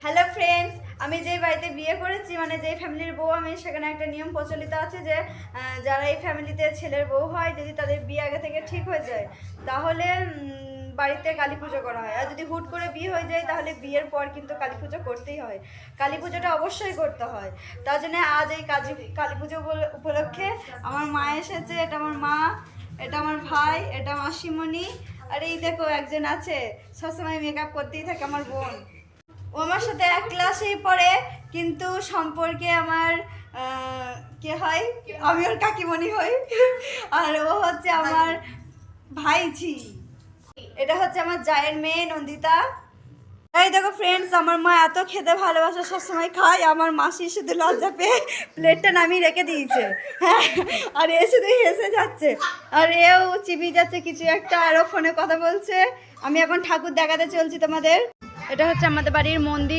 Hello friends, আমি যেই বাড়িতে বিয়ে করেছি মানে যেই ফ্যামিলির বউ আমি, সেখানে একটা নিয়ম প্রচলিত আছে যে যারা এই ফ্যামিলিতে ছেলের বউ হয়, যদি তাদের বিয়ে আগে থেকে ঠিক হয়ে যায় তাহলে বাড়িতে কালী পুজো করা হয়। আর যদি হুট করে বিয়ে হয়ে যায় তাহলে বিয়ের পর কিন্তু কালী পুজো করতেই হয়। কালী পুজোটা অবশ্যই করতে হয়। তার জন্য আজ এই কালী পুজো উপলক্ষে আমার মা এসেছে। এটা আমার মা, এটা আমার ভাই, এটা মাসিমণি, আর এই দেখো একজন আছে সবসময় মেকআপ করতেই থাকে, আমার বোন। ও আমার সাথে এক ক্লাসেই পড়ে, কিন্তু সম্পর্কে আমার কে হয়, আমি ওর কাকিমণি হই। আর ও হচ্ছে আমার ভাইঝি। এটা হচ্ছে আমার জায়ের মেয়ে নন্দিতা। এই দেখো ফ্রেন্ডস, আমার মা এত খেতে ভালোবাসে, সবসময় খায়। আমার মাসি শুধু লজ্জা পেয়ে প্লেটটা নামিয়ে রেখে দিয়েছে। হ্যাঁ, আর এ শুধু হেসে যাচ্ছে, আর এও চিবিয়ে যাচ্ছে কিছু একটা, আরও ফোনে কথা বলছে। আমি এখন ঠাকুর দেখাতে চলছি তোমাদের। এটা হচ্ছে আমাদের বাড়ির মন্দির।